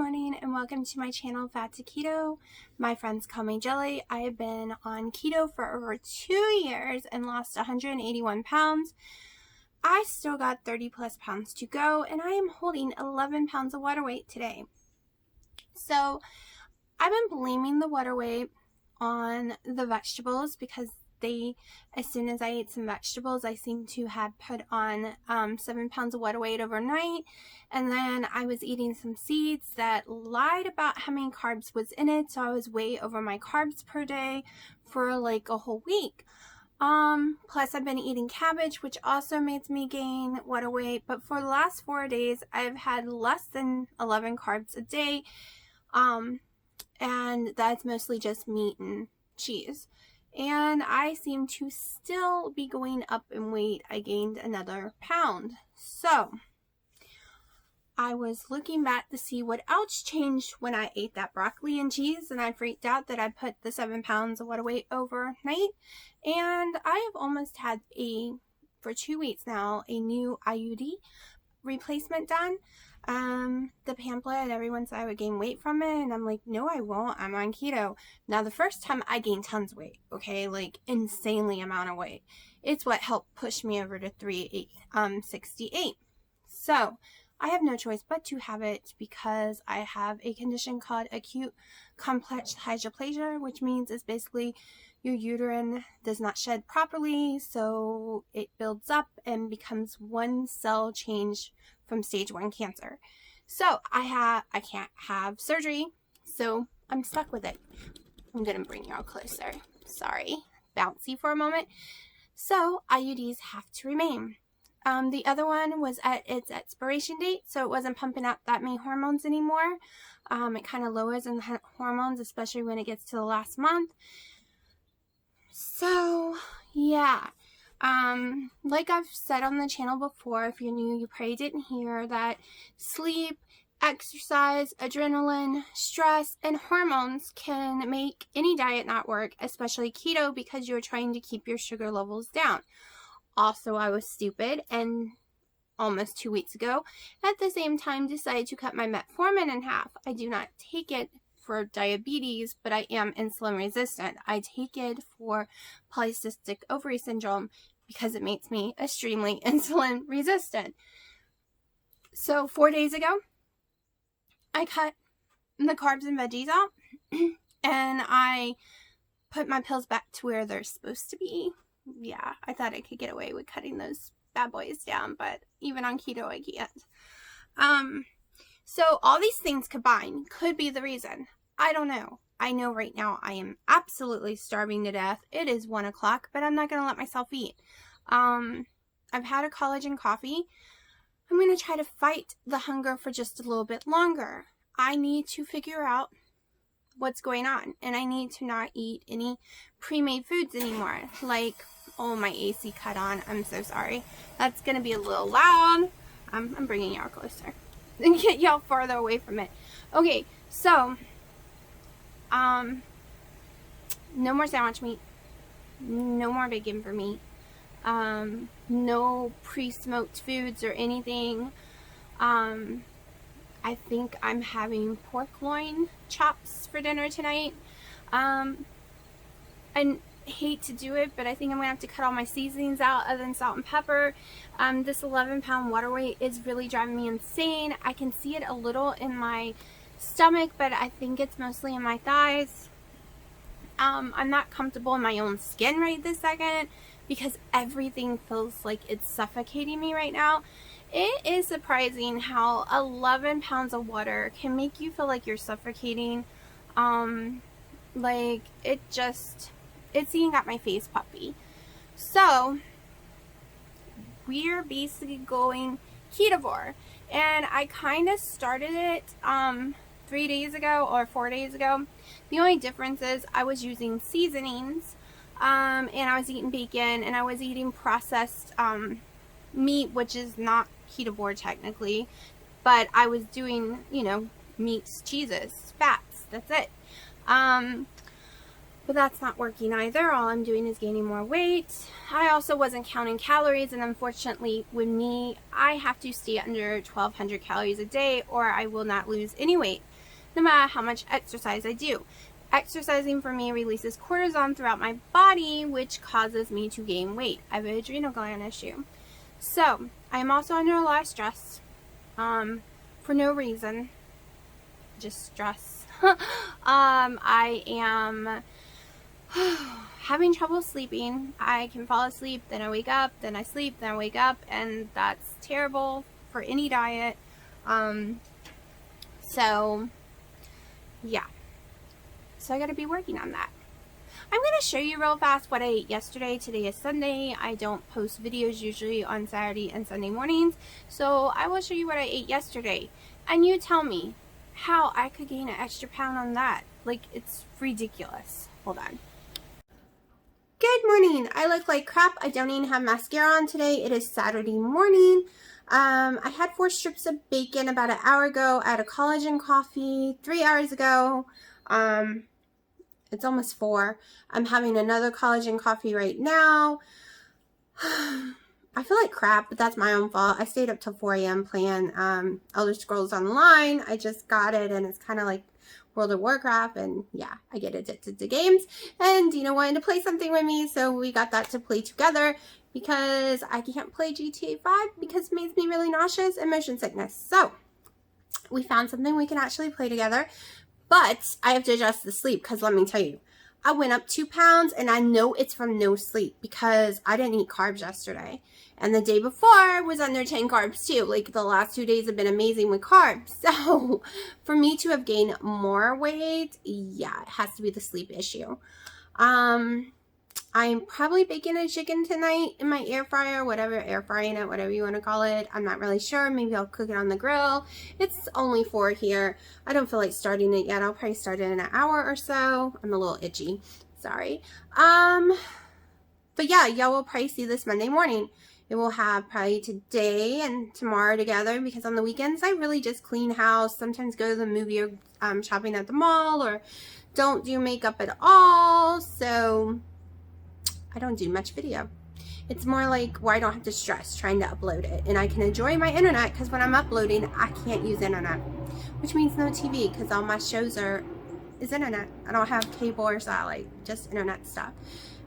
morning and welcome to my channel, Fat to Keto. My friends call me Jelly. I have been on keto for over 2 years and lost 181 pounds. I still got 30 plus pounds to go and I am holding 11 pounds of water weight today. So I've been blaming the water weight on the vegetables because as soon as I ate some vegetables, I seem to have put on 7 pounds of water weight overnight. And then I was eating some seeds that lied about how many carbs was in it. So I was way over my carbs per day for like a whole week. Plus I've been eating cabbage, which also made me gain water weight. But for the last 4 days, I've had less than 11 carbs a day. And that's mostly just meat and cheese. And I seem to still be going up in weight. I gained another pound. So I was looking back to see what else changed when I ate that broccoli and cheese, and I freaked out that I put the 7 pounds of water weight overnight. And I have almost had for 2 weeks now, a new IUD replacement done. The pamphlet, everyone said I would gain weight from it, and I'm like, no, I won't. I'm on keto. Now, the first time I gained tons of weight, okay, like insanely amount of weight. It's what helped push me over to 368. So I have no choice but to have it because I have a condition called acute complex hyperplasia, which means it's basically your uterine does not shed properly, so it builds up and becomes one cell change from stage 1 cancer. So I can't have surgery, so I'm stuck with it. I'm gonna bring y'all closer. Sorry, bouncy for a moment. So IUDs have to remain. The other one was at its expiration date, so it wasn't pumping out that many hormones anymore. It kind of lowers in hormones, especially when it gets to the last month. So yeah, like I've said on the channel before, if you're new, you probably didn't hear that sleep, exercise, adrenaline, stress, and hormones can make any diet not work, especially keto, because you're trying to keep your sugar levels down. Also, I was stupid and almost 2 weeks ago, at the same time, decided to cut my metformin in half. I do not take it for diabetes, but I am insulin resistant. I take it for polycystic ovary syndrome because it makes me extremely insulin resistant. So 4 days ago, I cut the carbs and veggies out and I put my pills back to where they're supposed to be. Yeah, I thought I could get away with cutting those bad boys down, but even on keto, I can't. So all these things combined could be the reason. I don't know. I know right now I am absolutely starving to death. It is 1 o'clock, but I'm not going to let myself eat. I've had a collagen coffee. I'm going to try to fight the hunger for just a little bit longer. I need to figure out what's going on, and I need to not eat any pre-made foods anymore. Like, oh, my AC cut on. I'm so sorry. That's going to be a little loud. I'm bringing y'all closer and get y'all farther away from it. Okay, so no more sandwich meat, no more bacon for me, no pre-smoked foods or anything. I think I'm having pork loin chops for dinner tonight. I hate to do it, but I think I'm gonna have to cut all my seasonings out other than salt and pepper. This 11-pound water weight is really driving me insane. I can see it a little in my stomach, but I think it's mostly in my thighs. I'm not comfortable in my own skin right this second because everything feels like it's suffocating me right now. It is surprising how 11 pounds of water can make you feel like you're suffocating. Like it's even got my face puffy. So we're basically going ketovore, and I kind of started it 3 days ago or 4 days ago. The only difference is I was using seasonings, and I was eating bacon, and I was eating processed meat, which is not ketovore technically, but I was doing, you know, meats, cheeses, fats, that's it. but that's not working either. All I'm doing is gaining more weight. I also wasn't counting calories, and unfortunately with me, I have to stay under 1,200 calories a day or I will not lose any weight, no matter how much exercise I do. Exercising for me releases cortisol throughout my body, which causes me to gain weight. I have an adrenal gland issue. So I am also under a lot of stress, for no reason, just stress. I am having trouble sleeping. I can fall asleep, then I wake up, then I sleep, then I wake up, and that's terrible for any diet. So yeah, so I gotta be working on that. I'm going to show you real fast what I ate yesterday. Today is Sunday. I don't post videos usually on Saturday and Sunday mornings. So I will show you what I ate yesterday. And you tell me how I could gain an extra pound on that. Like, it's ridiculous. Hold on. Good morning. I look like crap. I don't even have mascara on today. It is Saturday morning. I had 4 strips of bacon about an hour ago. I had a collagen coffee 3 hours ago. It's almost 4. I'm having another collagen coffee right now. I feel like crap, but that's my own fault. I stayed up till 4 a.m. playing Elder Scrolls Online. I just got it, and it's kind of like World of Warcraft, and yeah, I get addicted to games. And Dina wanted to play something with me, so we got that to play together because I can't play GTA 5 because it makes me really nauseous and motion sickness. So we found something we can actually play together. But I have to adjust the sleep because let me tell you, I went up 2 pounds and I know it's from no sleep because I didn't eat carbs yesterday. And the day before was under 10 carbs too. Like the last 2 days have been amazing with carbs. So for me to have gained more weight, yeah, it has to be the sleep issue. I'm probably baking a chicken tonight in my air fryer, air frying it, whatever you want to call it. I'm not really sure. Maybe I'll cook it on the grill. It's only 4 here. I don't feel like starting it yet. I'll probably start it in an hour or so. I'm a little itchy. Sorry. But yeah, y'all will probably see this Monday morning. It will have probably today and tomorrow together because on the weekends I really just clean house. Sometimes go to the movie or shopping at the mall or don't do makeup at all. So I don't do much video. It's more like where I don't have to stress trying to upload it. And I can enjoy my internet because when I'm uploading, I can't use internet. Which means no TV because all my shows is internet. I don't have cable or satellite, just internet stuff.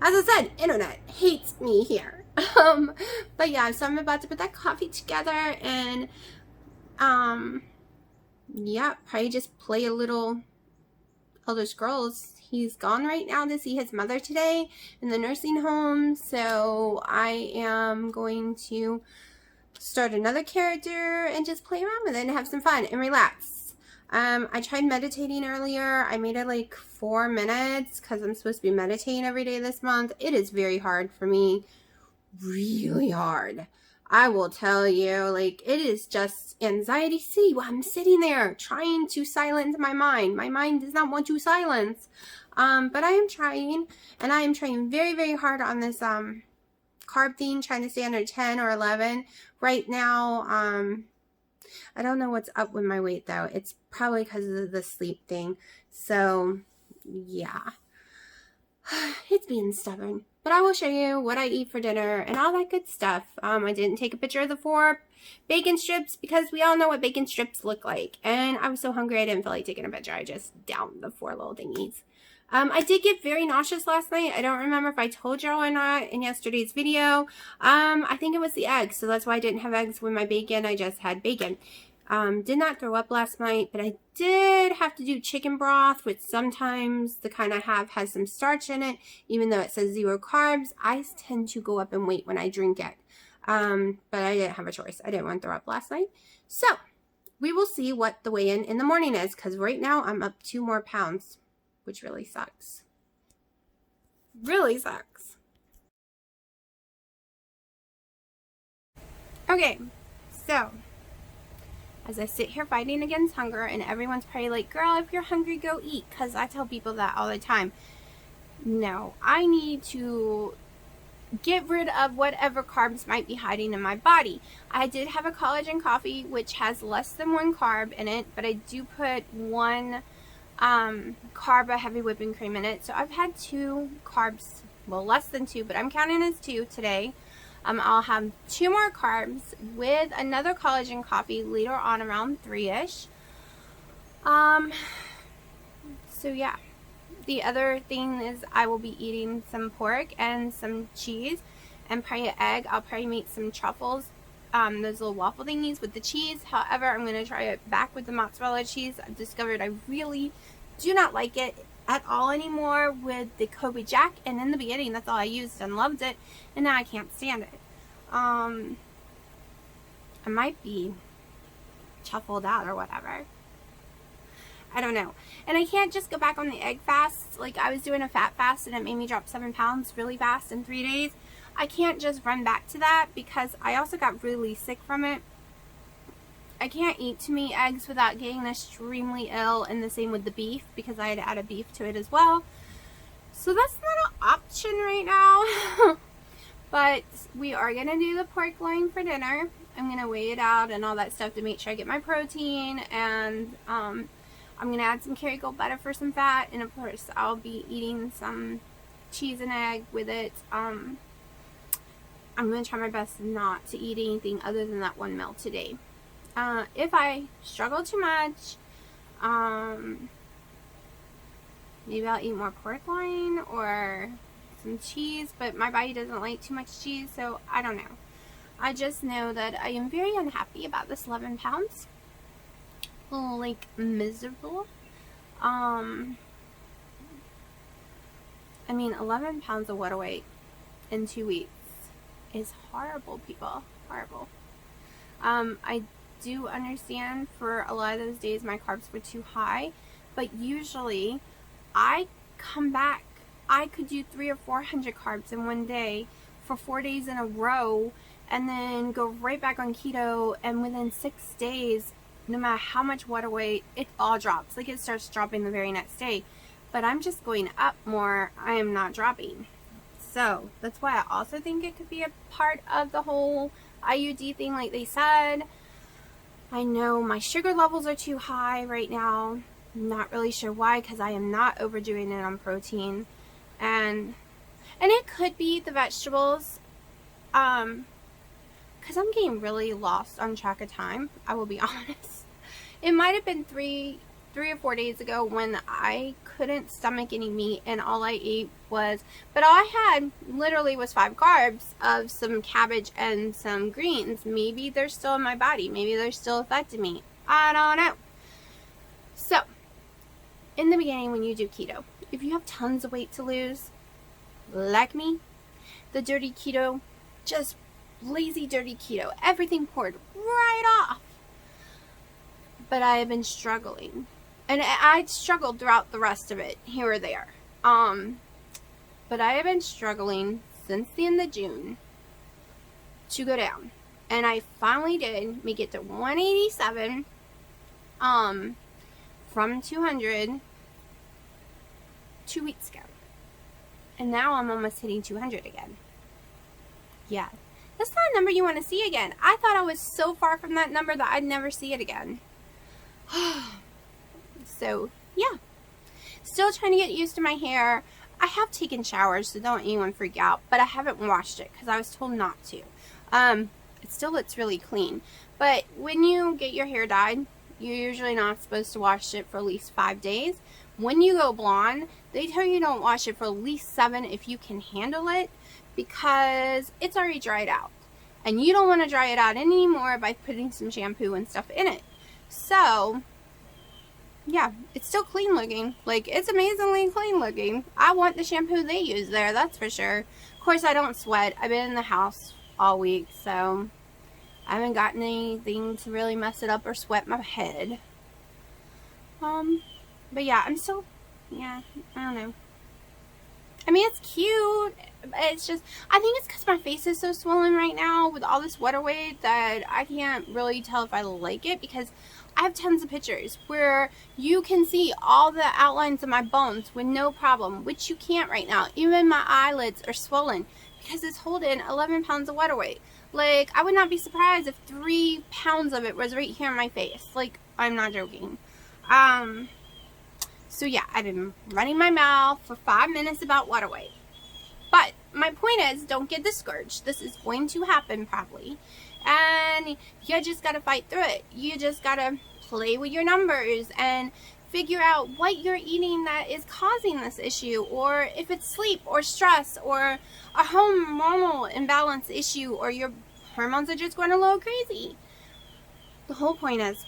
As I said, internet hates me here. But yeah, so I'm about to put that coffee together and yeah, probably just play a little Elder Scrolls. He's gone right now to see his mother today in the nursing home, so I am going to start another character and just play around with it and have some fun and relax. I tried meditating earlier. I made it like 4 minutes because I'm supposed to be meditating every day this month. It is very hard for me, really hard. I will tell you, like, it is just anxiety city while I'm sitting there trying to silence my mind. My mind does not want to silence. But I am trying, and I am trying very, very hard on this carb thing, trying to stay under 10 or 11. Right now, I don't know what's up with my weight, though. It's probably because of the sleep thing. So, yeah. It's being stubborn. But I will show you what I eat for dinner and all that good stuff. I didn't take a picture of the 4 bacon strips because we all know what bacon strips look like. And I was so hungry I didn't feel like taking a picture. I just downed the 4 little thingies. I did get very nauseous last night. I don't remember if I told y'all or not in yesterday's video. I think it was the eggs. So that's why I didn't have eggs with my bacon. I just had bacon. Did not throw up last night, but I did have to do chicken broth, which sometimes the kind I have has some starch in it, even though it says 0 carbs. I tend to go up in weight when I drink it. But I didn't have a choice. I didn't want to throw up last night. So we will see what the weigh-in in the morning is, because right now I'm up 2 more pounds, which really sucks. Really sucks. Okay, so as I sit here fighting against hunger, and everyone's probably like, girl, if you're hungry, go eat, because I tell people that all the time. No, I need to get rid of whatever carbs might be hiding in my body. I did have a collagen coffee, which has less than 1 carb in it, but I do put 1 carb a heavy whipping cream in it. So I've had 2 carbs, well, less than 2, but I'm counting as 2 today. I'll have 2 more carbs with another collagen coffee later on around 3-ish. So yeah, the other thing is I will be eating some pork and some cheese and probably an egg. I'll probably make some truffles, those little waffle thingies with the cheese. However, I'm going to try it back with the mozzarella cheese. I've discovered I really do not like it at all anymore with the Kobe Jack, and in the beginning that's all I used and loved it, and now I can't stand it. I might be shuffled out or whatever. I don't know. And I can't just go back on the egg fast. Like, I was doing a fat fast and it made me drop 7 pounds really fast in 3 days. I can't just run back to that because I also got really sick from it. I can't eat too many eggs without getting extremely ill, and the same with the beef because I had added beef to it as well. So that's not an option right now. But we are going to do the pork loin for dinner. I'm going to weigh it out and all that stuff to make sure I get my protein, and I'm going to add some Kerrygold butter for some fat, and of course I'll be eating some cheese and egg with it. I'm going to try my best not to eat anything other than that 1 meal today. If I struggle too much, maybe I'll eat more pork loin or some cheese, but my body doesn't like too much cheese, so I don't know. I just know that I am very unhappy about this 11 pounds. Like, miserable. I mean, 11 pounds of water weight in 2 weeks is horrible, people. Horrible. I do understand for a lot of those days my carbs were too high, but usually I come back. I could do 300 or 400 carbs in one day for 4 days in a row and then go right back on keto, and within 6 days, no matter how much water weight, it all drops. Like, it starts dropping the very next day. But I'm just going up more. I am not dropping. So that's why I also think it could be a part of the whole IUD thing, like they said. I know my sugar levels are too high right now. I'm not really sure why, because I am not overdoing it on protein. And it could be the vegetables. Because I'm getting really lost on track of time, I will be honest. It might have been three or 4 days ago when I couldn't stomach any meat, and all I ate was, but all I had literally was 5 carbs of some cabbage and some greens. Maybe they're still in my body. Maybe they're still affecting me. I don't know. So, in the beginning when you do keto, if you have tons of weight to lose, like me, the dirty keto, just lazy dirty keto, everything poured right off. But I have been struggling, and I struggled throughout the rest of it, here or there. But I have been struggling since the end of June to go down, and I finally did make it to 187 from 200 2 weeks ago, and now I'm almost hitting 200 again. Yeah, that's not a number you want to see again. I thought I was so far from that number that I'd never see it again. So yeah, still trying to get used to my hair. I have taken showers, so don't anyone freak out, but I haven't washed it because I was told not to. It still looks really clean, but when you get your hair dyed, you're usually not supposed to wash it for at least 5 days. When you go blonde, they tell you don't wash it for at least 7 if you can handle it, because it's already dried out, and you don't want to dry it out anymore by putting some shampoo and stuff in it. So yeah, it's still clean looking. Like, it's amazingly clean looking. I want the shampoo they use there, that's for sure. Of course, I don't sweat. I've been in the house all week, so I haven't gotten anything to really mess it up or sweat my head. But yeah, I'm still, yeah, I don't know. I mean, it's cute. It's just, I think it's because my face is so swollen right now with all this water weight that I can't really tell if I like it, because I have tons of pictures where you can see all the outlines of my bones with no problem, which you can't right now. Even my eyelids are swollen because it's holding 11 pounds of water weight. Like, I would not be surprised if 3 pounds of it was right here in my face. Like, I'm not joking. So yeah, I've been running my mouth for 5 minutes about water weight. But my point is, don't get discouraged. This is going to happen probably. And you just got to fight through it. You just got to play with your numbers and figure out what you're eating that is causing this issue, or if it's sleep or stress or a hormonal imbalance issue, or your hormones are just going a little crazy. The whole point is,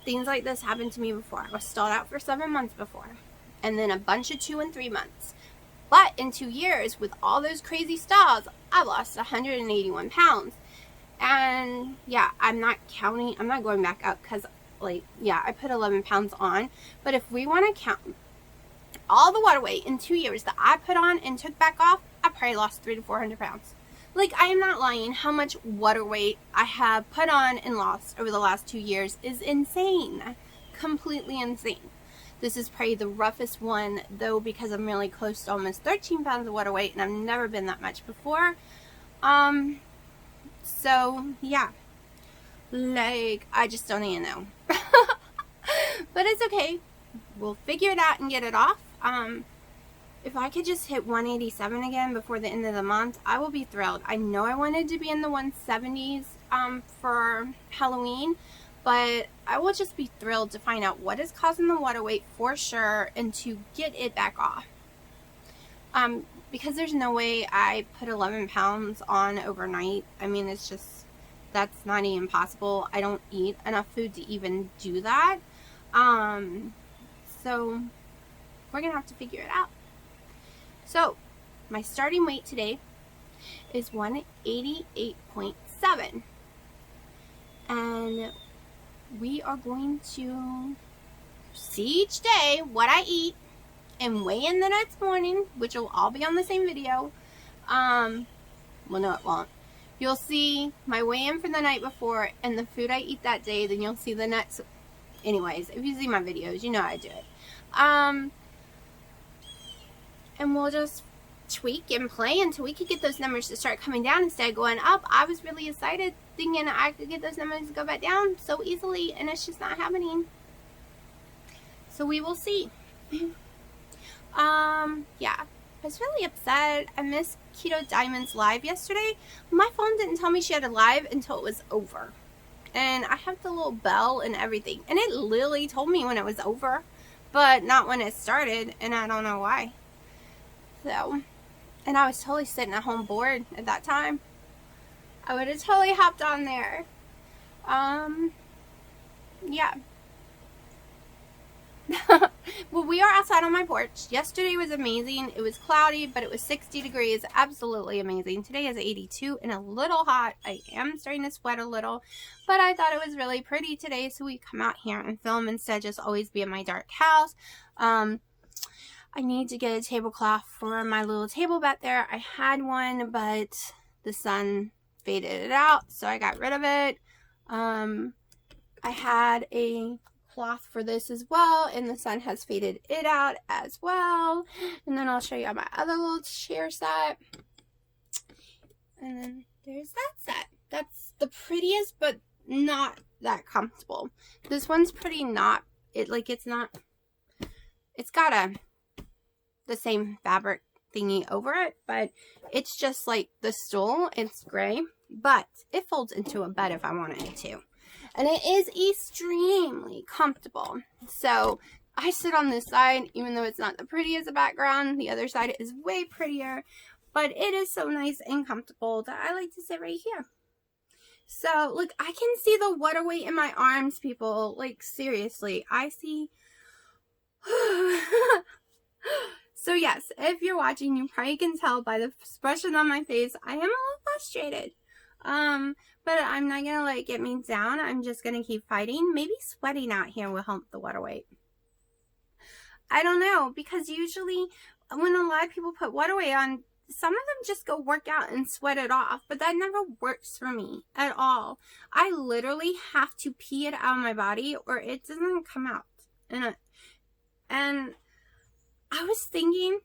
things like this happened to me before. I was stalled out for 7 months before, and then a bunch of 2 and 3 months. But in 2 years, with all those crazy stalls, I lost 181 pounds. And yeah, I'm not counting, I'm not going back up because, like, yeah, I put 11 pounds on. But if we want to count all the water weight in 2 years that I put on and took back off, I probably lost 300 to 400 pounds. Like, I am not lying. How much water weight I have put on and lost over the last 2 years is insane. Completely insane. This is probably the roughest one, though, because I'm really close to almost 13 pounds of water weight, and I've never been that much before. So, yeah. Like, I just don't even know. But it's okay. We'll figure it out and get it off. If I could just hit 187 again before the end of the month, I will be thrilled. I know I wanted to be in the 170s for Halloween, but I will just be thrilled to find out what is causing the water weight for sure and to get it back off. Because there's no way I put 11 pounds on overnight. I mean, it's just, that's not even possible. I don't eat enough food to even do that. So we're going to have to figure it out. So my starting weight today is 188.7. And we are going to see each day what I eat and weigh in the next morning, which will all be on the same video. Well, no, it won't. You'll see my weigh-in for the night before and the food I eat that day. Then you'll see the next. Anyways, if you see my videos, you know I do it. And we'll just tweak and play until we could get those numbers to start coming down instead of going up. I was really excited thinking I could get those numbers to go back down so easily, and it's just not happening. So we will see. Yeah, I was really upset. I missed Keto Diamond's live yesterday. My phone didn't tell me she had a live until it was over. And I have the little bell and everything. And it literally told me when it was over, but not when it started, and I don't know why. So, and I was totally sitting at home bored at that time. I would have totally hopped on there. Yeah. Well, we are outside on my porch. Yesterday was amazing. It was cloudy, but it was 60 degrees. Absolutely amazing. Today is 82 and a little hot. I am starting to sweat a little, but I thought it was really pretty today, so we come out here and film instead of just always be in my dark house. I need to get a tablecloth for my little table back there. I had one, but the sun faded it out, so I got rid of it. I had a cloth for this as well, and the sun has faded it out as well. And then I'll show you my other little chair set. And then there's that set. That's the prettiest, but not that comfortable. This one's pretty not, it's got the same fabric thingy over it, but it's just like the stool. It's gray, but it folds into a bed if I wanted it to. And it is extremely comfortable. So I sit on this side, even though it's not the prettiest background. The other side is way prettier, but it is so nice and comfortable that I like to sit right here. So look, I can see the water weight in my arms, people. Like, seriously, I see. So yes, if you're watching, you probably can tell by the expression on my face, I am a little frustrated. But I'm not going to let it get me down. I'm just going to keep fighting. Maybe sweating out here will help the water weight. I don't know, because usually when a lot of people put water weight on, some of them just go work out and sweat it off, but that never works for me at all. I literally have to pee it out of my body or it doesn't come out. And I was thinking,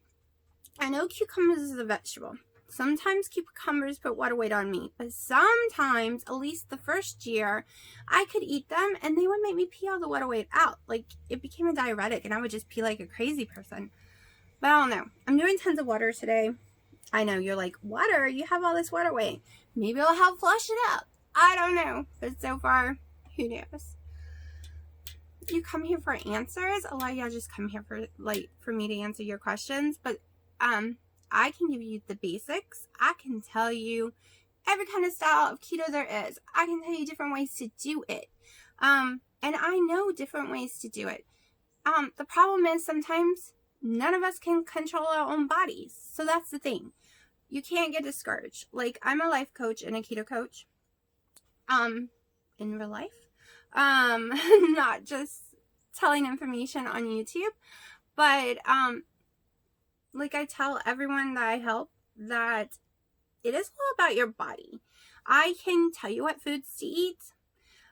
I know cucumbers is a vegetable, Sometimes cucumbers put water weight on me, but sometimes, at least the first year, I could eat them and they would make me pee all the water weight out. Like, it became a diuretic and I would just pee like a crazy person. But I don't know. I'm doing tons of water today. I know you're like, water? You have all this water weight. Maybe it'll help flush it out. I don't know. But so far, who knows? You come here for answers. A lot of y'all just come here for me to answer your questions. But I can give you the basics. I can tell you every kind of style of keto there is. I can tell you different ways to do it. And I know different ways to do it. The problem is sometimes none of us can control our own bodies. So that's the thing. You can't get discouraged. Like, I'm a life coach and a keto coach. In real life. Not just telling information on YouTube. But, like I tell everyone that I help that it is all about your body. I can tell you what foods to eat.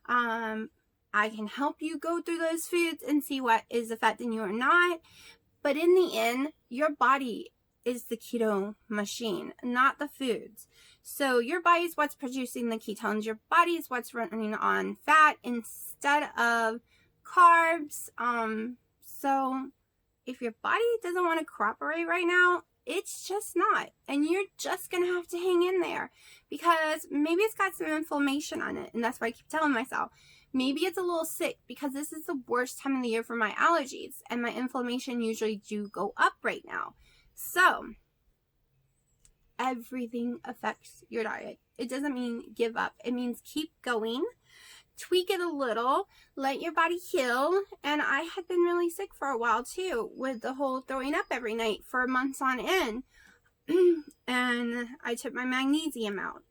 I can help you go through those foods and see what is affecting you or not. But in the end, your body is the keto machine, not the foods. So your body is what's producing the ketones. Your body is what's running on fat instead of carbs. So if your body doesn't want to cooperate right now, it's just not. And you're just going to have to hang in there because maybe it's got some inflammation on it. And that's why I keep telling myself, maybe it's a little sick because this is the worst time of the year for my allergies and my inflammation usually do go up right now. So everything affects your diet. It doesn't mean give up. It means keep going, tweak it a little, let your body heal. And I had been really sick for a while too with the whole throwing up every night for months on end. And I took my magnesium out.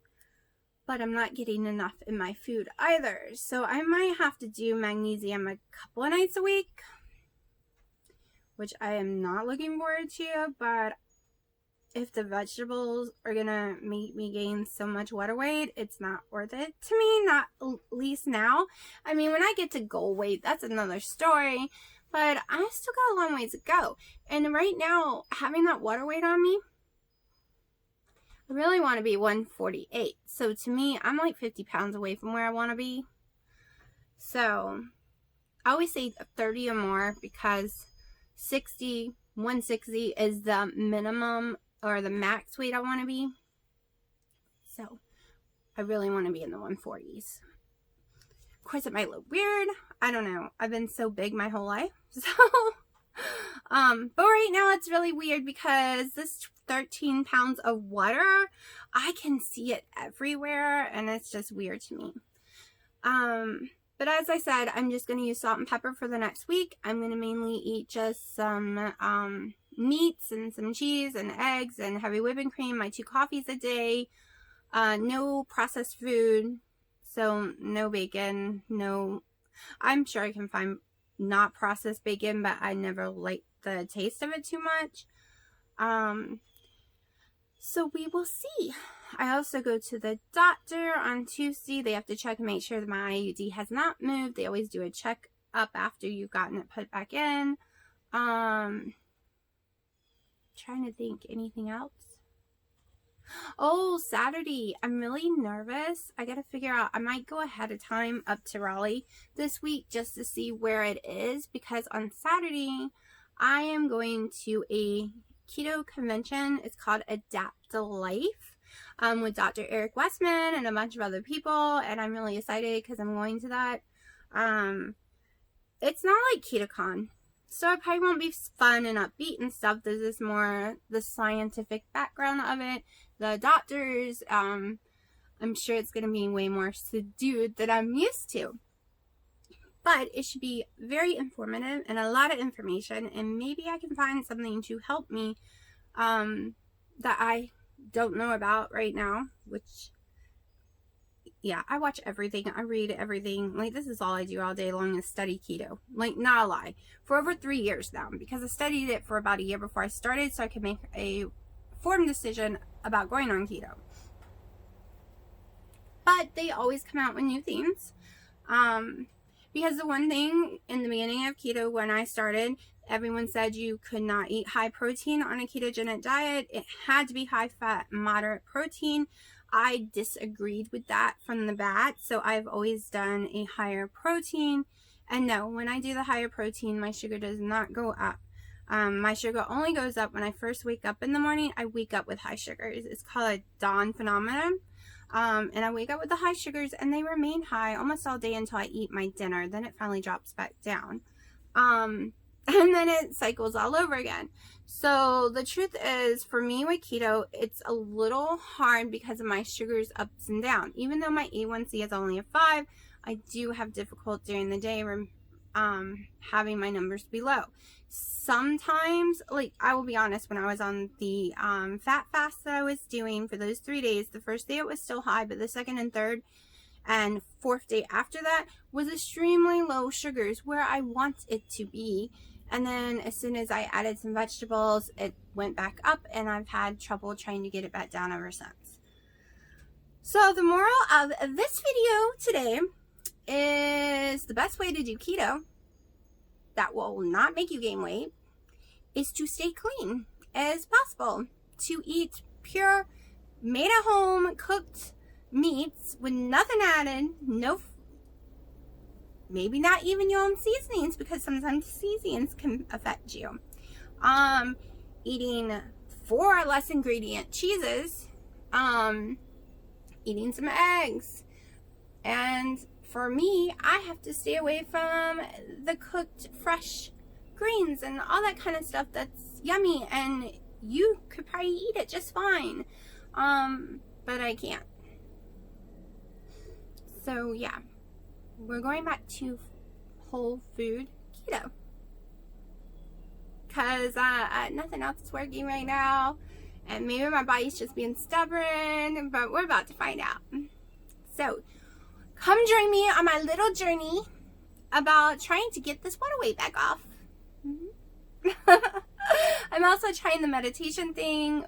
But I'm not getting enough in my food either. So I might have to do magnesium a couple of nights a week, which I am not looking forward to. But if the vegetables are going to make me gain so much water weight, it's not worth it to me, not at least now. I mean, when I get to goal weight, that's another story. But I still got a long ways to go. And right now, having that water weight on me, I really want to be 148. So to me, I'm like 50 pounds away from where I want to be. So I always say 30 or more because 160 is the minimum or the max weight I want to be. So I really want to be in the 140s. Of course, it might look weird. I don't know. I've been so big my whole life. So, but right now it's really weird because this 13 pounds of water, I can see it everywhere and it's just weird to me. But as I said, I'm just going to use salt and pepper for the next week. I'm going to mainly eat just some meats and some cheese and eggs and heavy whipping cream, my 2 coffees a day, no processed food, so no bacon, no, I'm sure I can find not processed bacon, but I never like the taste of it too much. So we will see. I also go to the doctor on Tuesday. They have to check and make sure that my IUD has not moved. They always do a check up after you've gotten it put back in. Trying to think anything else. Oh, Saturday. I'm really nervous. I got to figure out. I might go ahead of time up to Raleigh this week just to see where it is. Because on Saturday, I am going to a keto convention. It's called Adapt to Life with Dr. Eric Westman and a bunch of other people. And I'm really excited because I'm going to that. It's not like KetoCon. So it probably won't be fun and upbeat and stuff. This is more the scientific background of it. The doctors, I'm sure it's going to be way more subdued than I'm used to. But it should be very informative and a lot of information. And maybe I can find something to help me that I don't know about right now. Which, yeah, I watch everything. I read everything. Like, this is all I do all day long is study keto. Like, not a lie. For over 3 years now. Because I studied it for about a year before I started. So I could make a informed decision about going on keto. But they always come out with new things. Because the one thing in the beginning of keto when I started, Everyone said you could not eat high protein on a ketogenic diet. It had to be high fat, moderate protein. I disagreed with that from the bat, so I've always done a higher protein. And no, when I do the higher protein, my sugar does not go up. My sugar only goes up when I first wake up in the morning. I wake up with high sugars. It's called a dawn phenomenon. And I wake up with the high sugars, and they remain high almost all day until I eat my dinner. Then it finally drops back down. And then it cycles all over again. So the truth is, for me with keto, it's a little hard because of my sugars ups and down. Even though my A1C is only a 5, I do have difficulty during the day having my numbers be low. Sometimes, like, I will be honest, when I was on the fat fast that I was doing for those 3 days, the first day it was still high, but the second and third and fourth day after that was extremely low sugars, where I want it to be. And then as soon as I added some vegetables, it went back up, and I've had trouble trying to get it back down ever since. So the moral of this video today is the best way to do keto that will not make you gain weight is to stay clean as possible. To eat pure, made at home, cooked meats with nothing added, maybe not even your own seasonings, because sometimes seasonings can affect you. Eating 4 or less ingredient cheeses, eating some eggs, and for me, I have to stay away from the cooked fresh greens and all that kind of stuff that's yummy, and you could probably eat it just fine, but I can't. So yeah, we're going back to whole food keto because nothing else is working right now, and maybe my body's just being stubborn, but we're about to find out. So come join me on my little journey about trying to get this water weight back off. I'm also trying the meditation thing.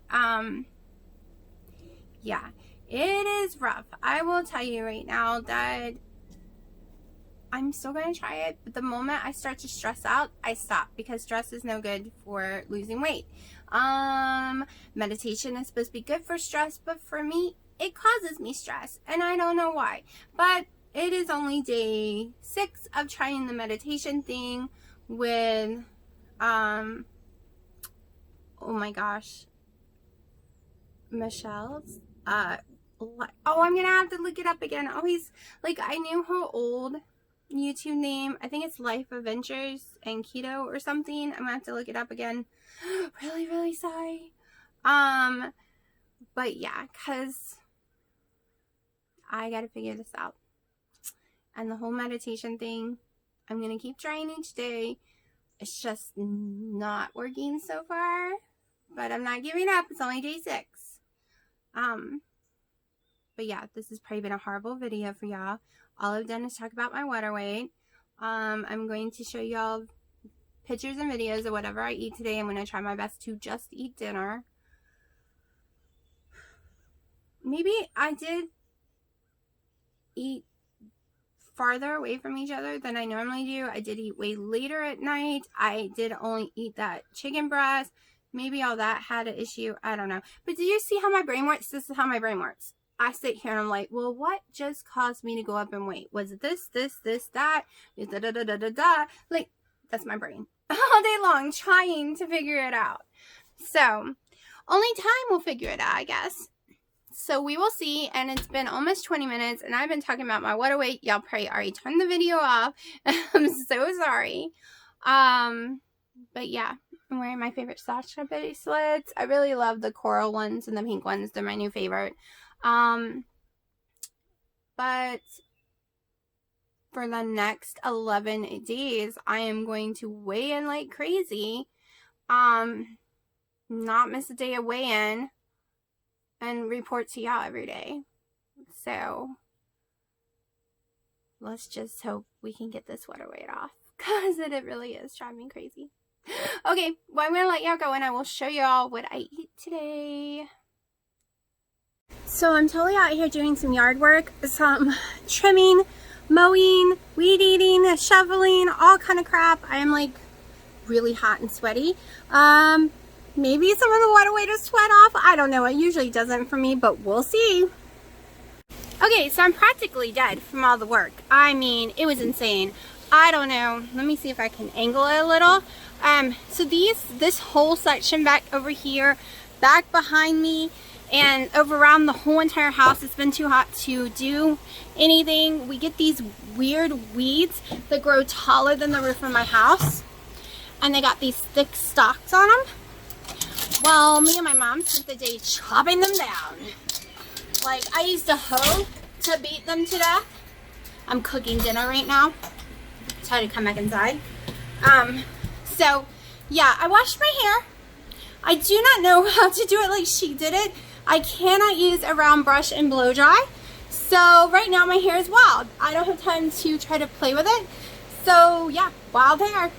Yeah, it is rough. I will tell you right now that I'm still going to try it, but the moment I start to stress out, I stop, because stress is no good for losing weight. Meditation is supposed to be good for stress, but for me, it causes me stress, and I don't know why. But it is only day 6 of trying the meditation thing with, oh my gosh, Michelle's, I'm gonna have to look it up again. Always, like, I knew her old YouTube name. I think it's Life Adventures and Keto or something. I'm gonna have to look it up again. Really, really sorry. But yeah, because I gotta figure this out. And the whole meditation thing, I'm gonna keep trying each day. It's just not working so far, but I'm not giving up. It's only day 6. But yeah, this has probably been a horrible video for y'all. All I've done is talk about my water weight. I'm going to show y'all pictures and videos of whatever I eat today. I'm going to try my best to just eat dinner. Maybe I did eat farther away from each other than I normally do. I did eat way later at night. I did only eat that chicken breast. Maybe all that had an issue. I don't know. But do you see how my brain works? This is how my brain works. I sit here and I'm like, well, what just caused me to go up in weight? Was it this, that? Like, that's my brain. All day long trying to figure it out. So, only time will figure it out, I guess. So we will see, and it's been almost 20 minutes, and I've been talking about my water weight. Y'all probably already turned the video off. I'm so sorry. But yeah, I'm wearing my favorite Sasha bracelets. I really love the coral ones and the pink ones. They're my new favorite. But for the next 11 days, I am going to weigh in like crazy. Not miss a day of weigh-in, and report to y'all every day. So let's just hope we can get this water weight off, because it really is driving me crazy. Okay, well, I'm going to let y'all go, and I will show y'all what I eat today. So I'm totally out here doing some yard work, some trimming, mowing, weed eating, shoveling, all kind of crap. I am like really hot and sweaty. Maybe some of the water weight will sweat off. I don't know. It usually doesn't for me, but we'll see. Okay, so I'm practically dead from all the work. I mean, it was insane. I don't know. Let me see if I can angle it a little. So this whole section back over here, back behind me, and over around the whole entire house, it's been too hot to do anything. We get these weird weeds that grow taller than the roof of my house, and they got these thick stalks on them. Well, me and my mom spent the day chopping them down. Like, I used a hoe to beat them to death. I'm cooking dinner right now. Try to come back inside. So yeah, I washed my hair. I do not know how to do it like she did it. I cannot use a round brush and blow dry. So right now my hair is wild. I don't have time to try to play with it. So yeah, wild hair.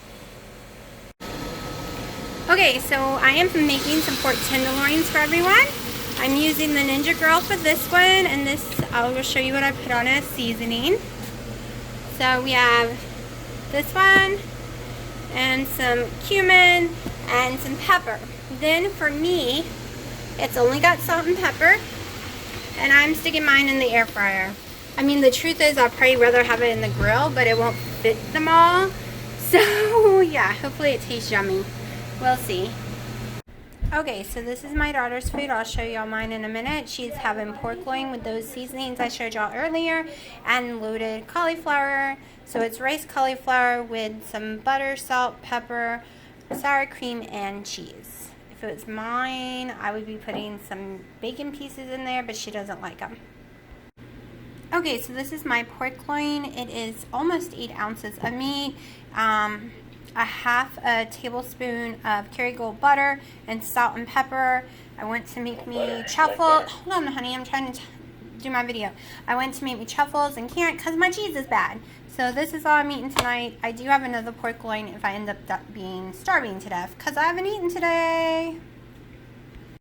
Okay, so I am making some pork tenderloins for everyone. I'm using the Ninja Grill for this one, and this, I will show you what I put on as seasoning. So we have this one, and some cumin, and some pepper. Then for me, it's only got salt and pepper, and I'm sticking mine in the air fryer. I mean, the truth is I'd probably rather have it in the grill, but it won't fit them all. So yeah, hopefully it tastes yummy. We'll see. Okay, so this is my daughter's food. I'll show y'all mine in a minute. She's having pork loin with those seasonings I showed y'all earlier, and loaded cauliflower. So it's rice cauliflower with some butter, salt, pepper, sour cream, and cheese. If it was mine, I would be putting some bacon pieces in there, but she doesn't like them. Okay, so this is my pork loin. It is almost 8 ounces of meat. A half a tablespoon of Kerrygold butter and salt and pepper. I went to make me truffle. Hold on, honey, I'm trying to do my video. I went to make me truffles and can't because my cheese is bad. So this is all I'm eating tonight. I do have another pork loin if I end up being starving to death because I haven't eaten today.